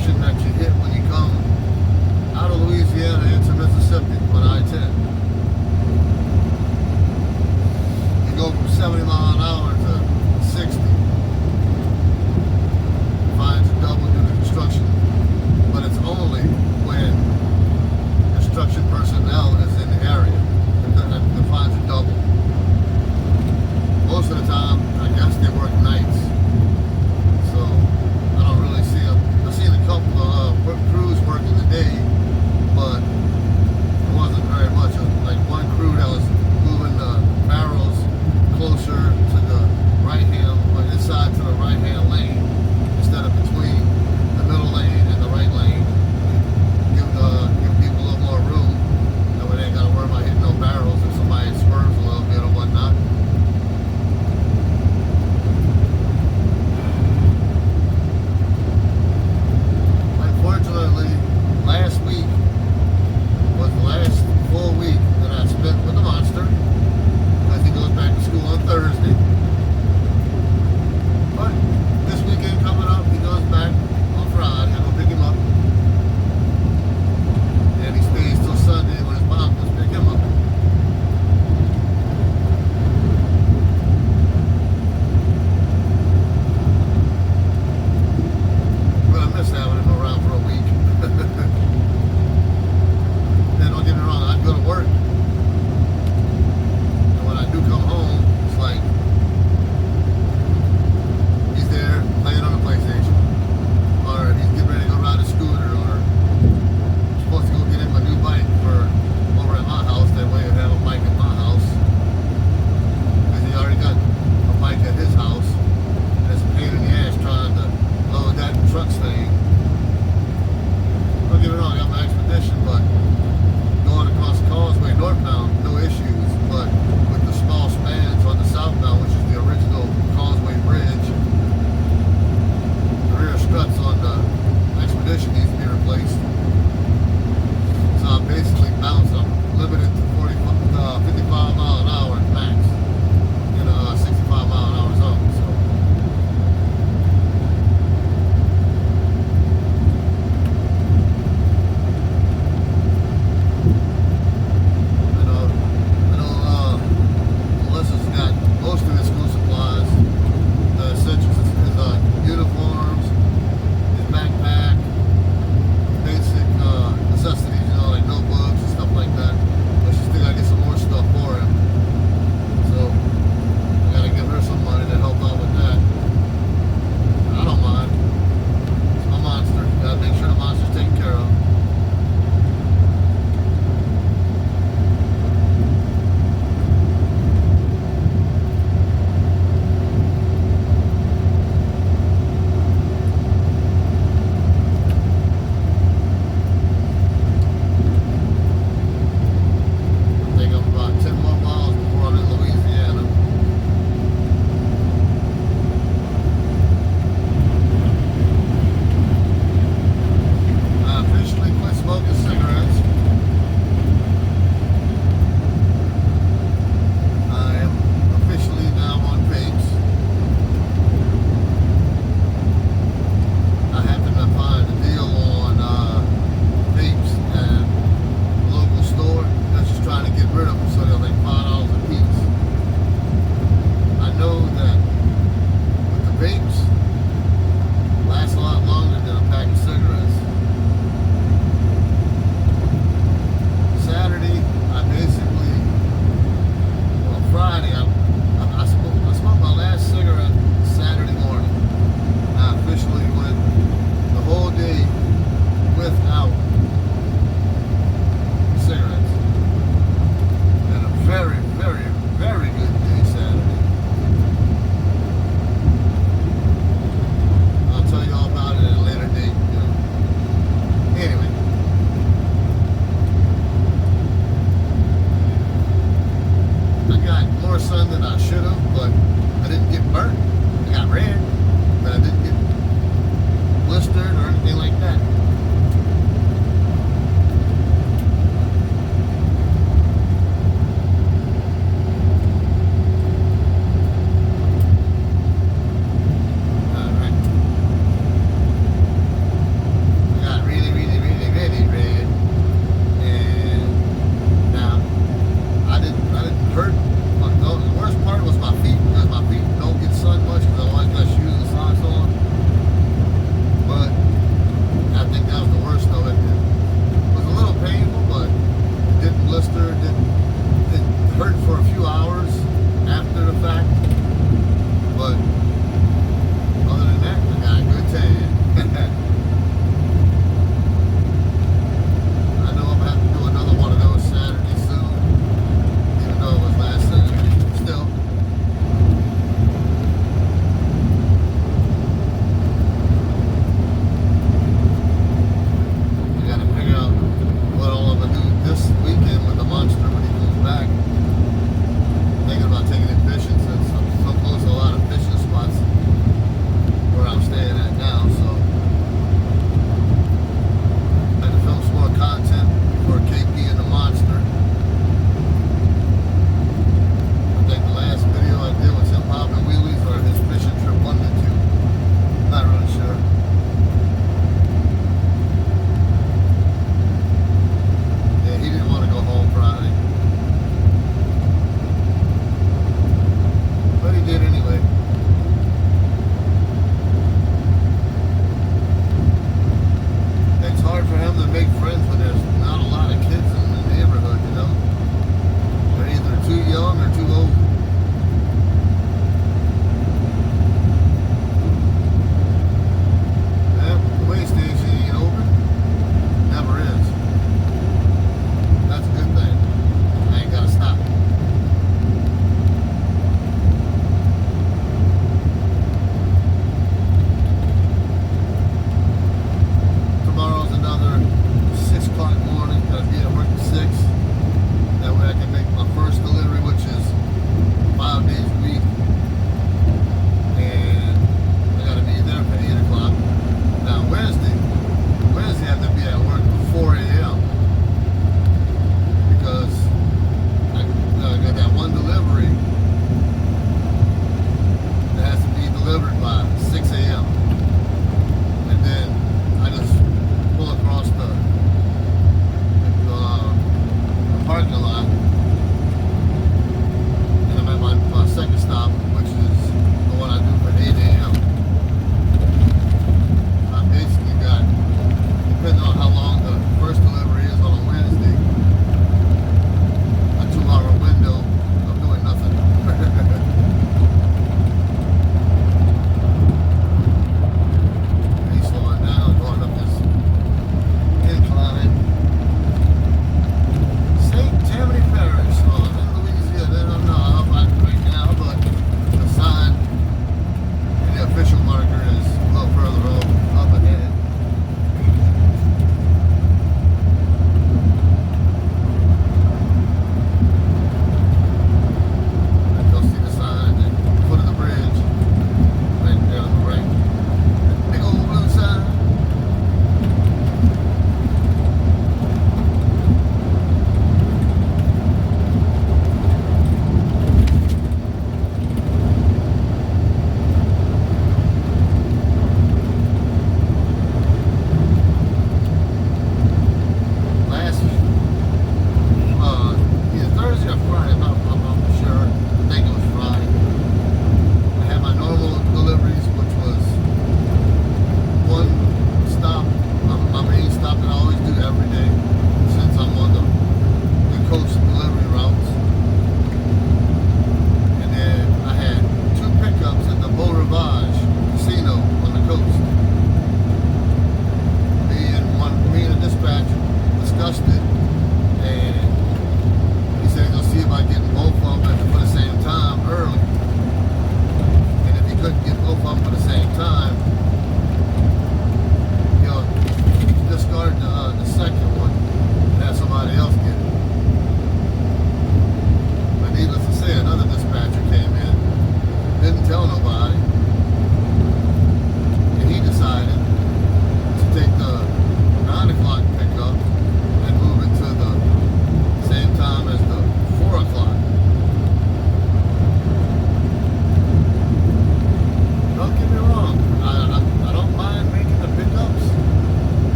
intersection that you hit when you come out of Louisiana into Mississippi on I-10. You go from 70 mile an hour to 60. Fines are double due to construction, but it's only when construction personnel is in the area that the fines are double. Most of the time, I guess they work nights, so I don't really see them. I've seen a couple of crews working the day, but it wasn't very much. Like one crew that was moving the barrels closer to the right hand, or inside to the right hand lane, instead of between the middle lane and the right lane. Give people a little more room, that way they ain't gotta worry about hitting no barrels if somebody swerves a little bit or whatnot. Unfortunately, last week was the last full week that I spent with the monster, as he goes back to school on Thursday. But this weekend coming up, he goes back on Friday. I go pick him up, and he stays till Sunday when his mom goes pick him up. But I miss having him around for a week. Then don't get me wrong, I go to work, and when I do come home, it's like he's there playing on the PlayStation, or he's getting ready to go ride a scooter, or I'm supposed to go get him a new bike for over at my house. That way I have a bike at my house, because he already got a bike at his house, and it's a pain in the ass trying to load that truck thing. Don't get me wrong, I got my Expedition, but going across the causeway northbound, no issues. But with the small spans on the southbound, which is the original causeway bridge, the rear struts on the Expedition needs to be replaced. So I'm basically bounced. I'm limited to 55 mile an hour max in a 65 mile an hour zone. So Melissa's got most of his school supplies. The essentials is uniforms, his backpack, basic necessities, like notebooks and stuff like that. But she still gotta get some more stuff for him.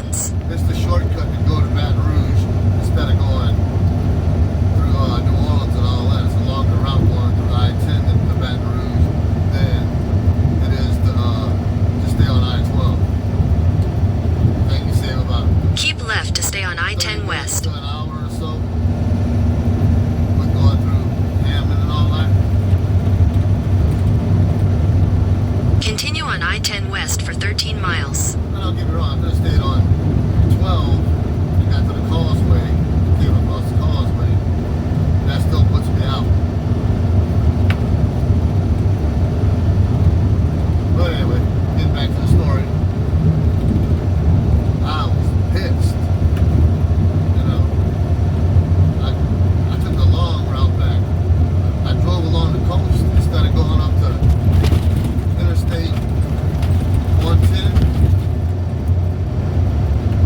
Orleans. It's the shortcut to go to Baton Rouge instead of going through New Orleans and all that. It's a longer route going through I-10 to Baton Rouge than it is to stay on I-12. I think you save about Keep left to stay on I-10 West. an hour or so with going through Hammond and all that. Continue on I-10 West for 13 miles. And don't get me wrong, I could have stayed on 12 and got to the causeway, came across the causeway. That still puts me out. But anyway, getting back to the story. I was pissed. You know, I took the long route back. I drove along the coast instead of going up to Interstate 110,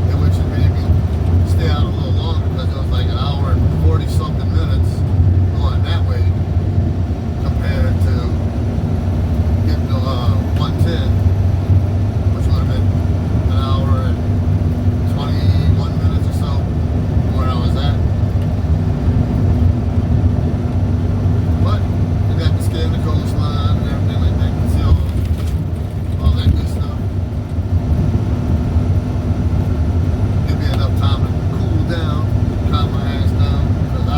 in which it made me stay out a little longer because it was like an hour and 40 something minutes going that way compared to getting to 110, which would have been an hour and 21 minutes or so from where I was at. But I got to scan the coastline and everything like that, to see all that good stuff. Give me enough time to cool down, calm my ass down, because I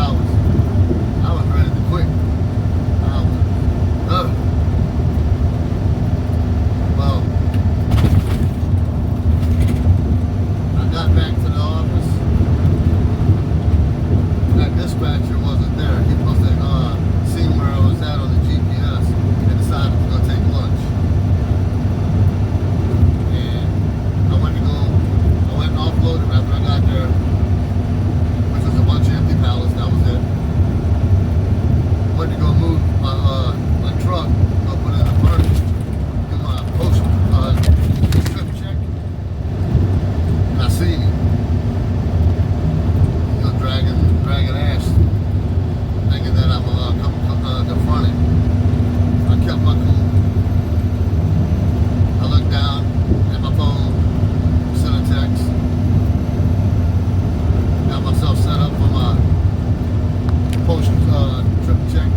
was ready to quit. Well, I got back to the office. That dispatcher wasn't there. He must have seen where I was at on the GPS and decided to go take lunch. And I went and offloaded after I got there, which was a bunch of empty pallets. That was it. Went to go move my truck, go put it in the furnace, do my post trip check, and I seen him. He was dragging ass, thinking that I'm confront him. I kept my cool. I looked down at my phone, sent a text, got myself set up for my post trip check.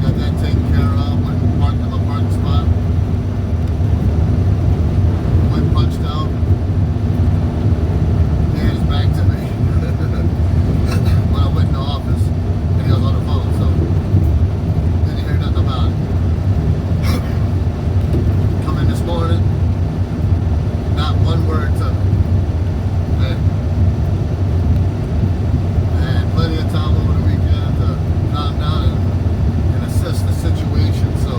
Got that taken care of. Went parked in my parking spot. Went punched out. Hands back to me when I went in the office, and he was on the phone, so didn't hear nothing about it. Come in this morning, not one word to me. I had plenty of time over the weekend to calm down and assess the situation, so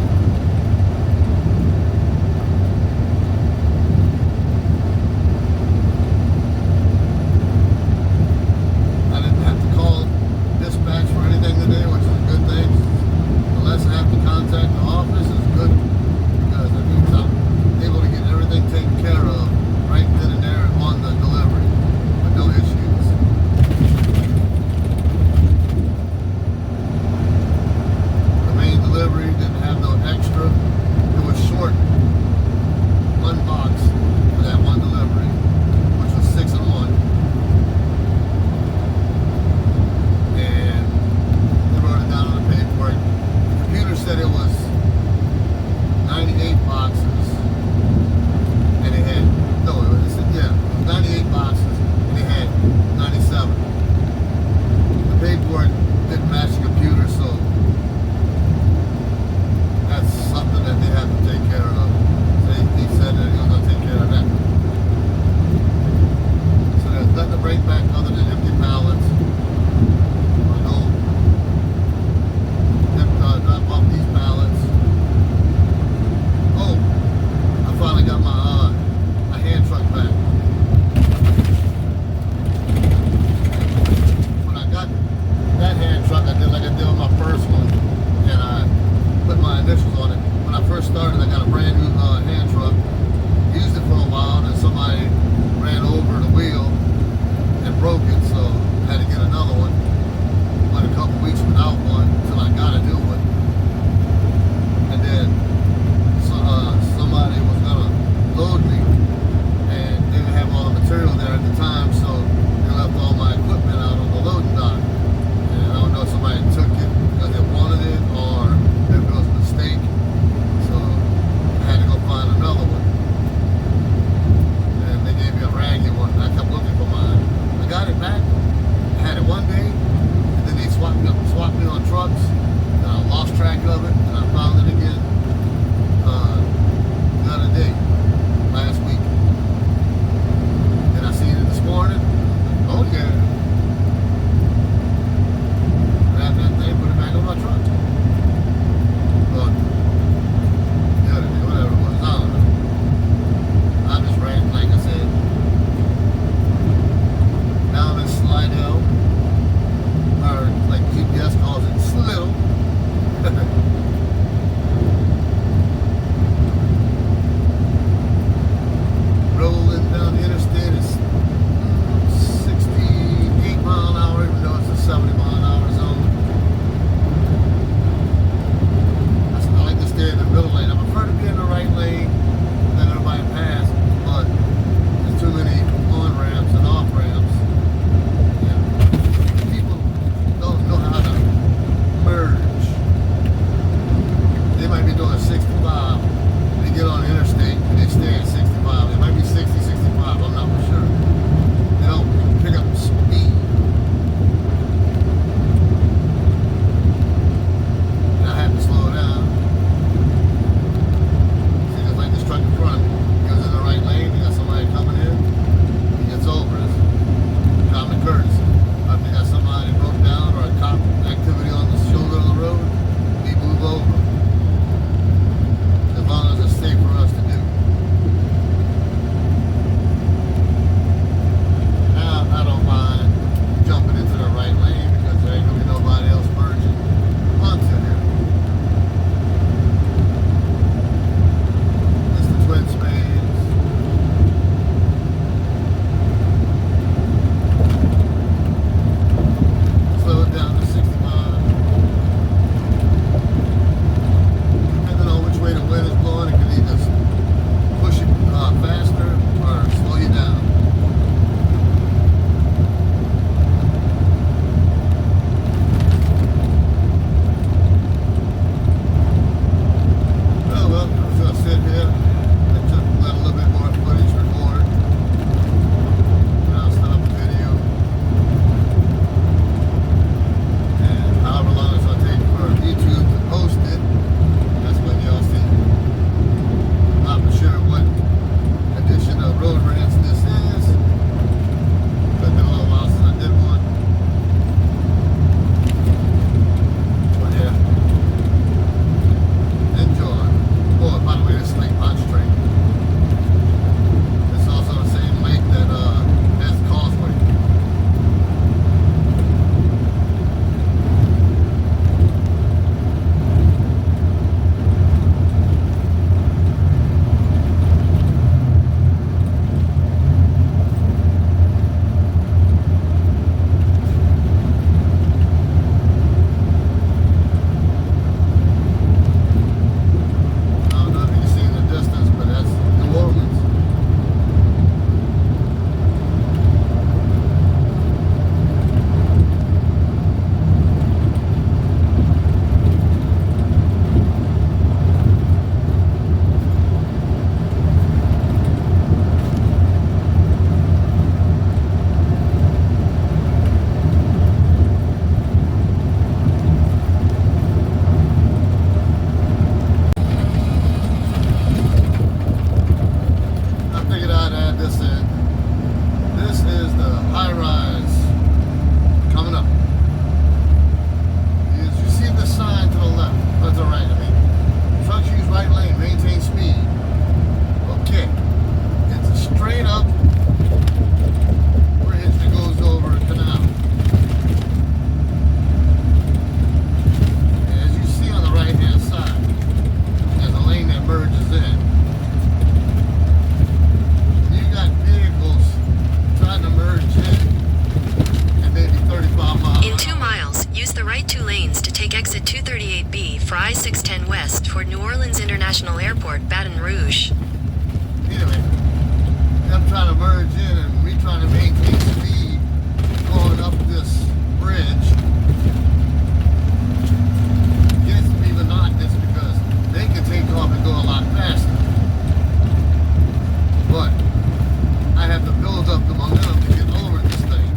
I didn't have to call dispatch for anything today, which is a good thing. The less I have to contact the office is good, because it means I'm able to get everything taken care of right then and there this end. This is the high rise coming up. You see the sign to the left, or to the right, I mean. Trucks use right lane, maintain speed. Okay. It's a straight up bridge that goes over a canal. And as you see on the right hand side, there's a lane that merges in. You got vehicles trying to merge in at maybe 35 miles. In 2 miles, use the right 2 lanes to take exit 238B for I-610 West toward New Orleans International Airport, Baton Rouge. Anyway, them trying to merge in and me trying to maintain speed going up this bridge gets to be monotonous because they can take off and go a lot faster. But I have to build up the momentum to get over this thing.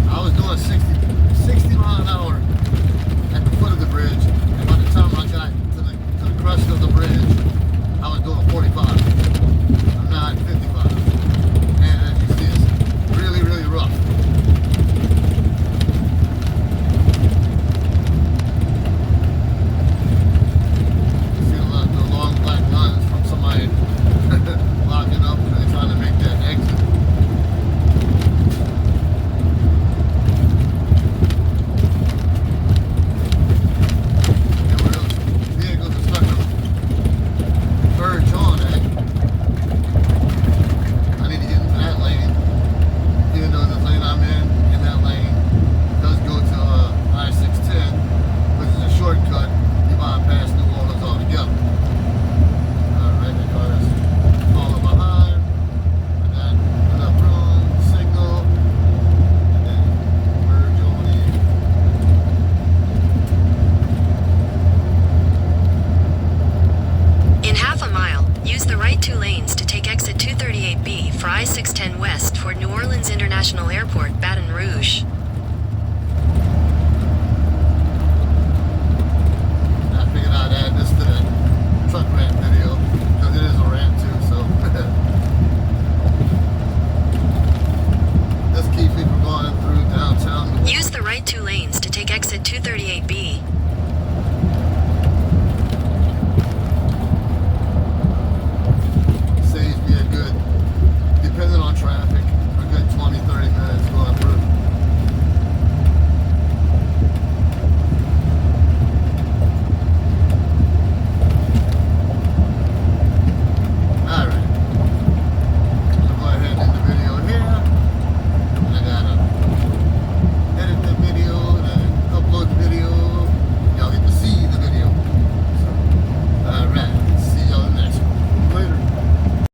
I was doing 60 miles an hour at the foot of the bridge, and by the time I got to the crest of the bridge, I was doing 45. I'm now at 55. And as you see, it's really, really rough. You see the long black lines from somebody locking up and they're trying to make that exit. And where those vehicles are starting to verge on at. I need to get into that lane. Even though the lane I'm in that lane, does go to I-610, which is a shortcut. You bypass New Orleans altogether. Alright, the car is falling behind. I got enough room, signal, and then merge on in. In half a mile, use the right 2 lanes to take exit 238B for I-610 West toward New Orleans International Airport, Baton Rouge.